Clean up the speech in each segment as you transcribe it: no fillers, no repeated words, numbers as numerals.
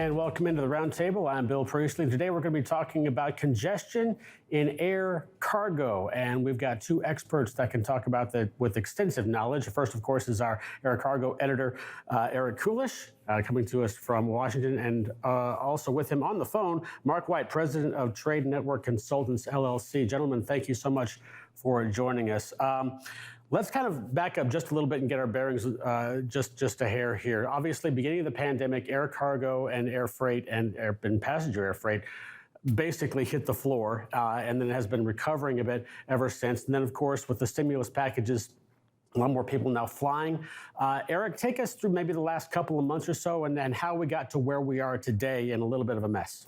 And welcome into the roundtable. I'm Bill Priestley. Today we're going to be talking about congestion in air cargo. And we've got two experts that can talk about that with extensive knowledge. First, of course, is our air cargo editor, Eric Kulisch, coming to us from Washington. And also with him on the phone, Mark White, president of Trade Network Consultants, LLC. Gentlemen, thank you so much for joining us. Let's kind of back up just a little bit and get our bearings just a hair here. Obviously, beginning of the pandemic, air cargo and air freight and passenger air freight basically hit the floor, and then has been recovering a bit ever since. And then, of course, with the stimulus packages, a lot more people now flying. Eric, take us through maybe the last couple of months or so and how we got to where we are today in a little bit of a mess.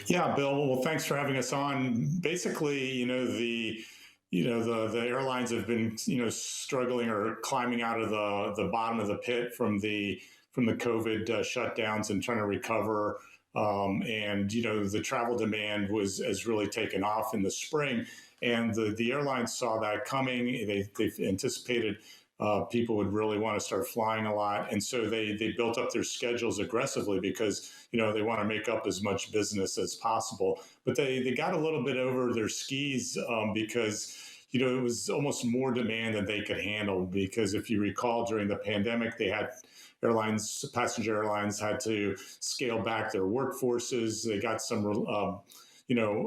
Yeah, Bill, well, thanks for having us on. Basically, the airlines have been, struggling or climbing out of the bottom of the pit from the COVID shutdowns and trying to recover. The travel demand has really taken off in the spring, and the airlines saw that coming. They've anticipated people would really want to start flying a lot, and so they built up their schedules aggressively because they want to make up as much business as possible. But they got a little bit over their skis because it was almost more demand than they could handle. Because if you recall, during the pandemic, they had passenger airlines had to scale back their workforces. They got some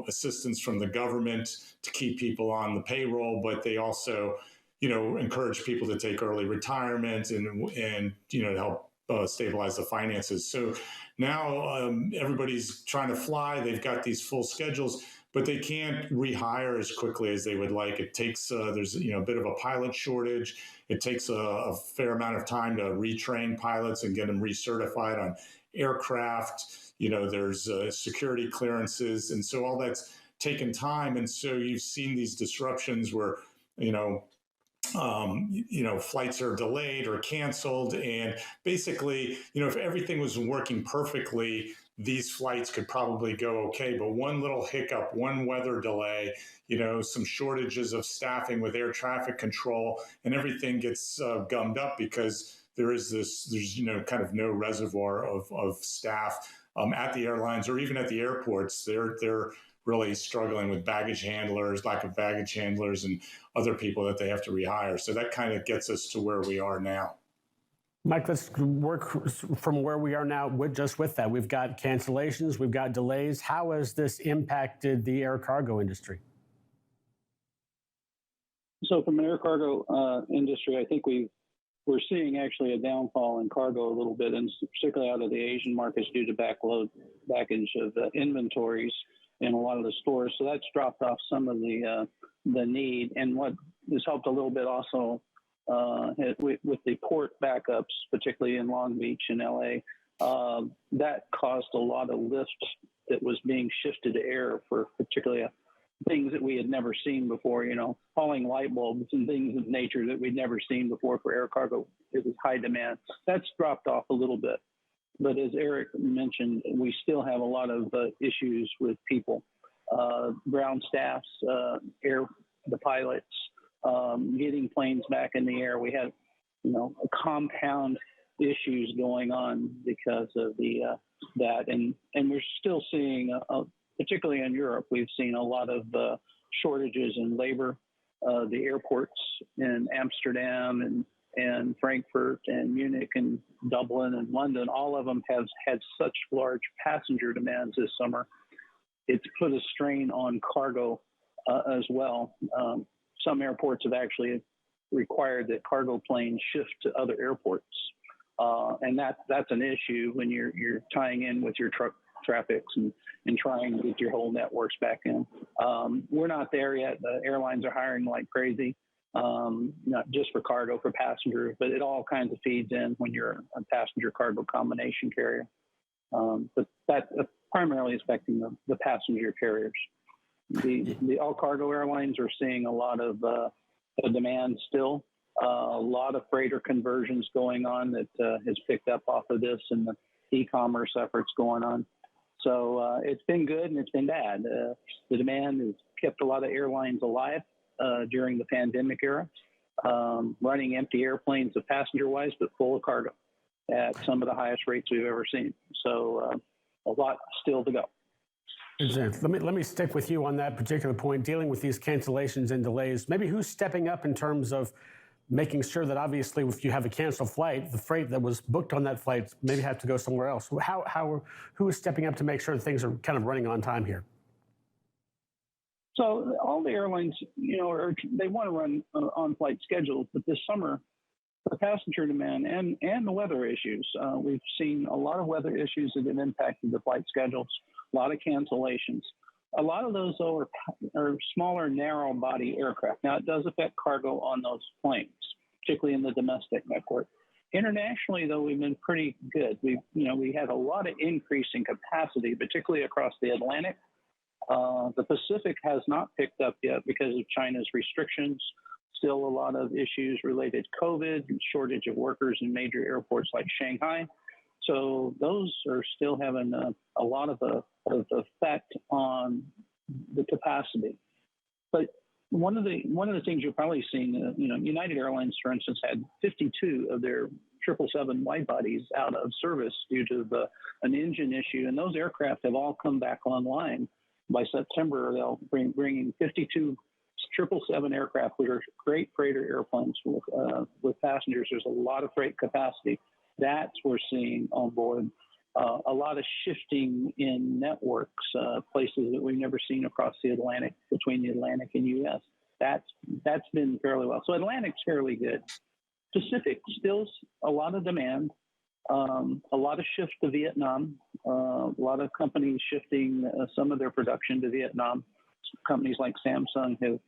assistance from the government to keep people on the payroll, but they also encourage people to take early retirement and to help stabilize the finances. So now everybody's trying to fly. They've got these full schedules, but they can't rehire as quickly as they would like. It takes there's a bit of a pilot shortage. It takes a fair amount of time to retrain pilots and get them recertified on aircraft. There's security clearances, and so all that's taken time. And so you've seen these disruptions where flights are delayed or canceled. And basically, if everything was working perfectly, these flights could probably go okay. But one little hiccup, one weather delay, some shortages of staffing with air traffic control, and everything gets gummed up because there's kind of no reservoir of staff at the airlines or even at the airports. They're really struggling with lack of baggage handlers, and other people that they have to rehire. So that kind of gets us to where we are now. Mike, let's work from where we are now with that. We've got cancellations, we've got delays. How has this impacted the air cargo industry? So from an air cargo industry, I think we're seeing actually a downfall in cargo a little bit, and particularly out of the Asian markets due to backage of inventories in a lot of the stores. So that's dropped off some of the need. And what has helped a little bit also with the port backups, particularly in Long Beach and LA, that caused a lot of lift that was being shifted to air for particularly things that we had never seen before, hauling light bulbs and things of nature that we'd never seen before for air cargo. It was high demand. That's dropped off a little bit. But as Eric mentioned, we still have a lot of issues with people, ground staffs, the pilots, getting planes back in the air. We had, compound issues going on because of that, and we're still seeing, particularly in Europe, we've seen a lot of shortages in labor. The airports in Amsterdam and Frankfurt and Munich and Dublin and London, all of them have had such large passenger demands this summer. It's put a strain on cargo as well. Some airports have actually required that cargo planes shift to other airports. And that's an issue when you're tying in with your truck traffics and trying to get your whole networks back in. We're not there yet. The airlines are hiring like crazy. Not just for cargo, for passengers, but it all kinds of feeds in when you're a passenger cargo combination carrier. But that primarily is affecting the passenger carriers. The all cargo airlines are seeing a lot of demand still. A lot of freighter conversions going on that has picked up off of this, and the e-commerce efforts going on. So it's been good and it's been bad. The demand has kept a lot of airlines alive during the pandemic era, running empty airplanes of passenger-wise, but full of cargo. at some of the highest rates we've ever seen. So a lot still to go. Let me stick with you on that particular point, dealing with these cancellations and delays. Maybe who's stepping up in terms of making sure that obviously if you have a canceled flight, the freight that was booked on that flight maybe have to go somewhere else. Who is stepping up to make sure that things are kind of running on time here? So all the airlines, they want to run on-flight schedules, but this summer, the passenger demand and the weather issues, we've seen a lot of weather issues that have impacted the flight schedules, a lot of cancellations. A lot of those, though, are smaller, narrow-body aircraft. Now, it does affect cargo on those planes, particularly in the domestic network. Internationally, though, we've been pretty good. We had a lot of increase in capacity, particularly across the Atlantic. The Pacific has not picked up yet because of China's restrictions. Still a lot of issues related to COVID, shortage of workers in major airports like Shanghai. So those are still having a lot of effect on the capacity. But one of the things you're probably seeing, United Airlines, for instance, had 52 of their 777 wide bodies out of service due to an engine issue, and those aircraft have all come back online. By September, they'll bringing 52 777 aircraft, which are great freighter airplanes with passengers. There's a lot of freight capacity. That's we're seeing on board. A lot of shifting in networks, places that we've never seen across the Atlantic, between the Atlantic and U.S. That's been fairly well. So Atlantic's fairly good. Pacific, still a lot of demand, a lot of shift to Vietnam, a lot of companies shifting some of their production to Vietnam. Companies like Samsung have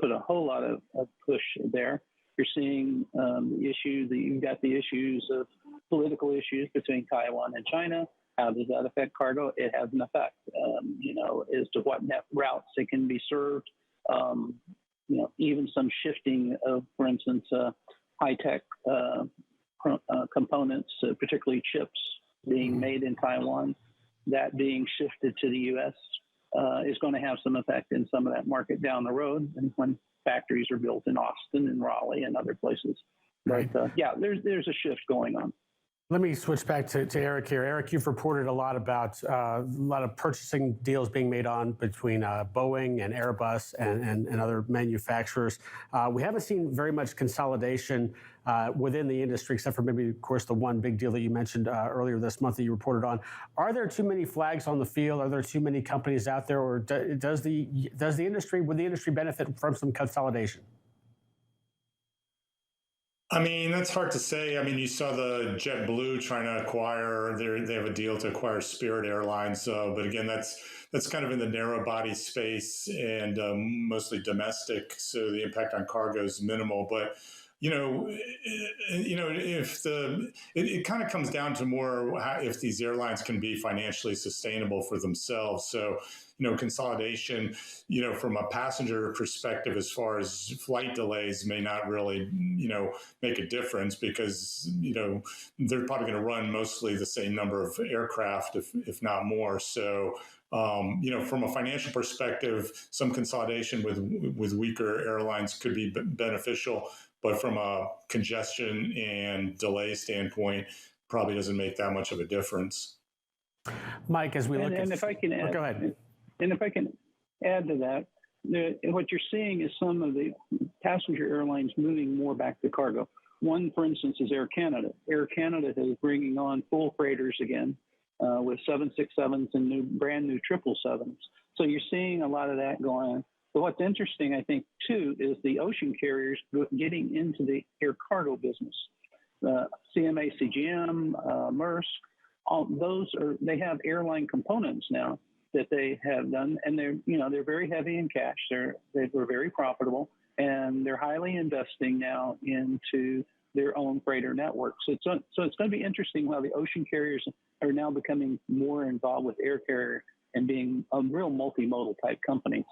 put a whole lot of push there. You're seeing you've got the issues of political issues between Taiwan and China. How does that affect cargo? It has an effect, as to what net routes it can be served. Even some shifting of, for instance, high-tech components, particularly chips being made in Taiwan, that being shifted to the U.S. Is going to have some effect in some of that market down the road, and when factories are built in Austin and Raleigh and other places. Right. But there's a shift going on. Let me switch back to Eric here. Eric, you've reported a lot about a lot of purchasing deals being made on between Boeing and Airbus and other manufacturers. We haven't seen very much consolidation within the industry, except for maybe, of course, the one big deal that you mentioned earlier this month that you reported on. Are there too many flags on the field? Are there too many companies out there, or would the industry benefit from some consolidation? I mean, that's hard to say. I mean, you saw the JetBlue trying to acquire, they have a deal to acquire Spirit Airlines. But again, that's kind of in the narrow body space and mostly domestic. So the impact on cargo is minimal. But, it kind of comes down to more if these airlines can be financially sustainable for themselves. So, consolidation, from a passenger perspective, as far as flight delays may not really, make a difference because, they're probably going to run mostly the same number of aircraft, if not more. So, from a financial perspective, some consolidation with weaker airlines could be beneficial, but from a congestion and delay standpoint, probably doesn't make that much of a difference. Mike, as we look at... if I can add, go ahead. And if I can add to that, what you're seeing is some of the passenger airlines moving more back to cargo. One, for instance, is Air Canada. Air Canada is bringing on full freighters again with 767s and brand new 777s. So you're seeing a lot of that going on. But what's interesting, I think, too, is the ocean carriers getting into the air cargo business. CMA, CGM, Maersk, all those they have airline components now that they have done, and they're very heavy in cash. They were very profitable, and they're highly investing now into their own freighter networks. So it's going to be interesting how the ocean carriers are now becoming more involved with air carrier and being a real multimodal type companies.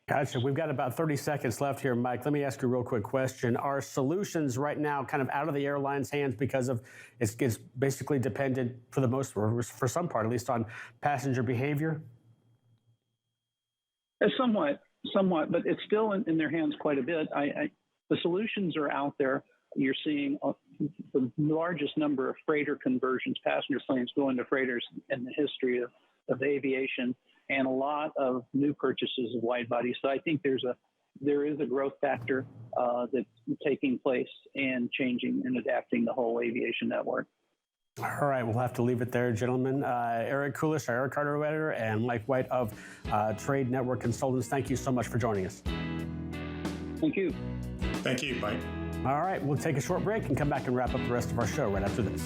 Gotcha. We've got about 30 seconds left here, Mike. Let me ask you a real quick question. Are solutions right now kind of out of the airline's hands because of it's basically dependent for the most, or for some part at least, on passenger behavior? Somewhat, but it's still in their hands quite a bit. The solutions are out there. You're seeing the largest number of freighter conversions, passenger planes going to freighters in the history of aviation, and a lot of new purchases of wide bodies. So I think there is a growth factor that's taking place and changing and adapting the whole aviation network. All right, we'll have to leave it there, gentlemen. Eric Kulisch, our Air Cargo editor, and Mike White of Trade Network Consultants, thank you so much for joining us. Thank you. Thank you, Mike. All right, we'll take a short break and come back and wrap up the rest of our show right after this.